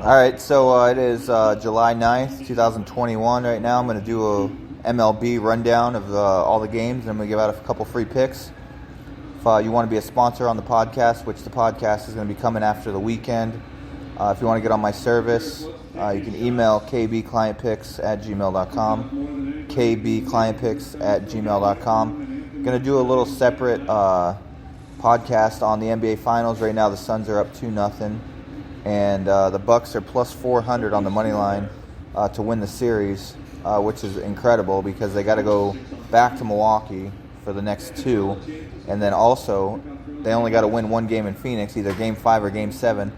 All right, so it is July 9th, 2021 right now. I'm going to do a MLB rundown of all the games, and I'm going to give out a couple free picks. If you want to be a sponsor on the podcast, which the podcast is going to be coming after the weekend, if you want to get on my service, you can email kbclientpicks@gmail.com, kbclientpicks@gmail.com. I'm going to do a little separate podcast on the NBA Finals. Right now the Suns are up 2-0. And the Bucks are plus 400 on the money line to win the series, which is incredible because they got to go back to Milwaukee for the next two. And then also, they only got to win one game in Phoenix, either Game 5 or Game 7.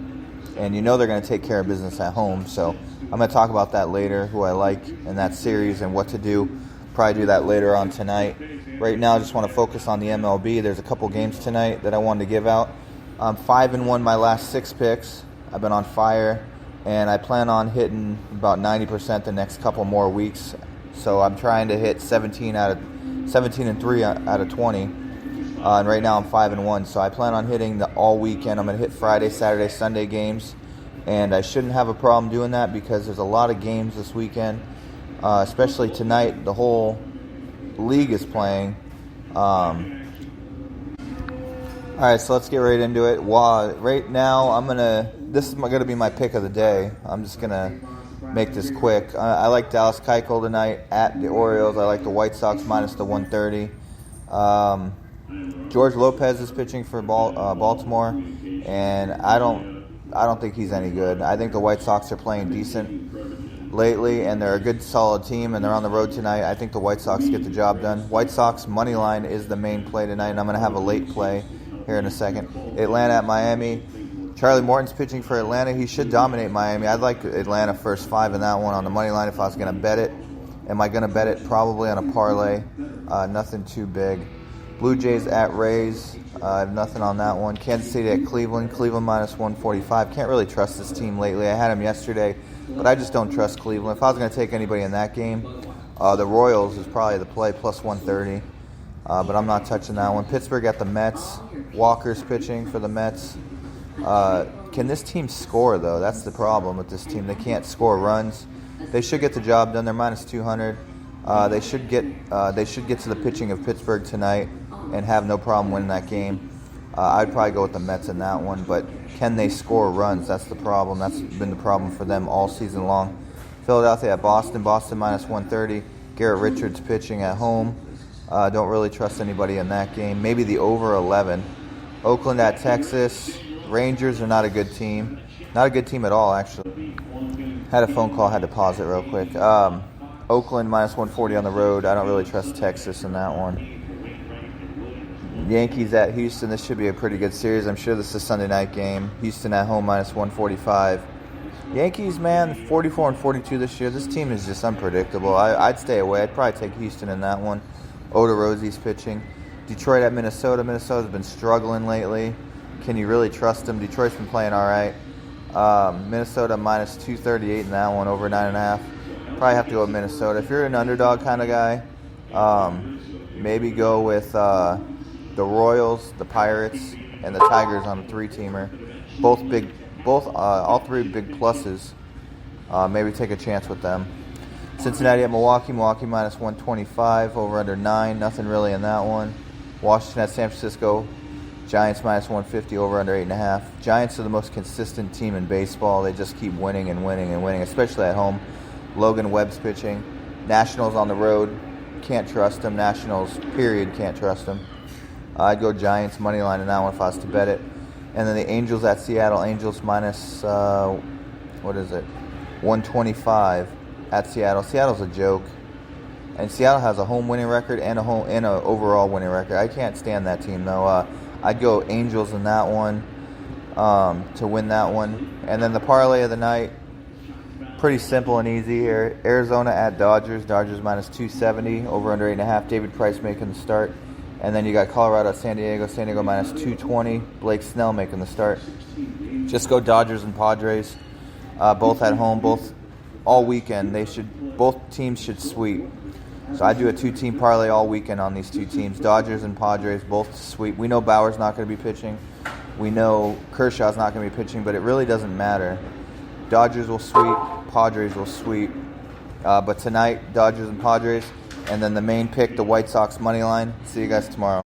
And you know they're going to take care of business at home. So I'm going to talk about that later, who I like in that series and what to do. Probably do that later on tonight. Right now, I just want to focus on the MLB. There's a couple games tonight that I wanted to give out. I'm 5-1 my last 6 picks. I've been on fire, and I plan on hitting about 90% the next couple more weeks. So I'm trying to hit 17 and 3 out of 20. And right now I'm 5-1. So I plan on hitting the all weekend. I'm going to hit Friday, Saturday, Sunday games, and I shouldn't have a problem doing that because there's a lot of games this weekend, especially tonight. The whole league is playing. All right, so let's get right into it. Right now, this is going to be my pick of the day. I'm just going to make this quick. I like Dallas Keuchel tonight at the Orioles. I like the White Sox minus the 130. George Lopez is pitching for Baltimore, and I don't think he's any good. I think the White Sox are playing decent lately, and they're a good, solid team, and they're on the road tonight. I think the White Sox get the job done. White Sox money line is the main play tonight, and I'm going to have a late play here in a second. Atlanta at Miami. Charlie Morton's pitching for Atlanta. He should dominate Miami. I'd like Atlanta first 5 in that one on the money line if I was going to bet it. Am I going to bet it? Probably on a parlay. Nothing too big. Blue Jays at Rays. I have nothing on that one. Kansas City at Cleveland. Cleveland minus 145. Can't really trust this team lately. I had them yesterday, but I just don't trust Cleveland. If I was going to take anybody in that game, the Royals is probably the play, plus 130. But I'm not touching that one. Pittsburgh at the Mets. Walker's pitching for the Mets. Can this team score, though? That's the problem with this team. They can't score runs. They should get the job done. They're minus 200. They should get to the pitching of Pittsburgh tonight and have no problem winning that game. I'd probably go with the Mets in that one. But can they score runs? That's the problem. That's been the problem for them all season long. Philadelphia at Boston. Boston minus 130. Garrett Richards pitching at home. Don't really trust anybody in that game. Maybe the over 11. Oakland at Texas. Rangers are not a good team. Not a good team at all, actually. Had a phone call, had to pause it real quick. Oakland minus 140 on the road. I don't really trust Texas in that one. Yankees at Houston. This should be a pretty good series. I'm sure this is a Sunday night game. Houston at home minus 145. Yankees, man, 44 and 42 this year. This team is just unpredictable. I'd stay away. I'd probably take Houston in that one. Odorizzi's pitching. Detroit at Minnesota. Minnesota's been struggling lately. Can you really trust them? Detroit's been playing all right. Minnesota minus 238 in that one, over 9.5. Probably have to go with Minnesota. If you're an underdog kind of guy, maybe go with the Royals, the Pirates, and the Tigers on a 3-teamer. All 3 big pluses. Maybe take a chance with them. Cincinnati at Milwaukee. Milwaukee minus 125, over under 9. Nothing really in that one. Washington at San Francisco. Giants minus 150, over under 8.5. Giants are the most consistent team in baseball. They just keep winning and winning and winning, especially at home. Logan Webb's pitching. Nationals on the road. Can't trust them. Nationals, period, can't trust them. I'd go Giants money line in that one if I was to bet it. And then the Angels at Seattle. Angels minus, 125 at Seattle. Seattle's a joke. And Seattle has a home winning record and an overall winning record. I can't stand that team, though. I'd go Angels in that one to win that one. And then the parlay of the night, pretty simple and easy here. Arizona at Dodgers. Dodgers minus 270, over under 8.5. David Price making the start. And then you got Colorado at San Diego. San Diego minus 220. Blake Snell making the start. Just go Dodgers and Padres. Both at home, both all weekend. Both teams should sweep. So I do a 2-team parlay all weekend on these 2 teams. Dodgers and Padres both sweep. We know Bauer's not going to be pitching. We know Kershaw's not going to be pitching, but it really doesn't matter. Dodgers will sweep, Padres will sweep. But tonight, Dodgers and Padres. And then the main pick, the White Sox money line. See you guys tomorrow.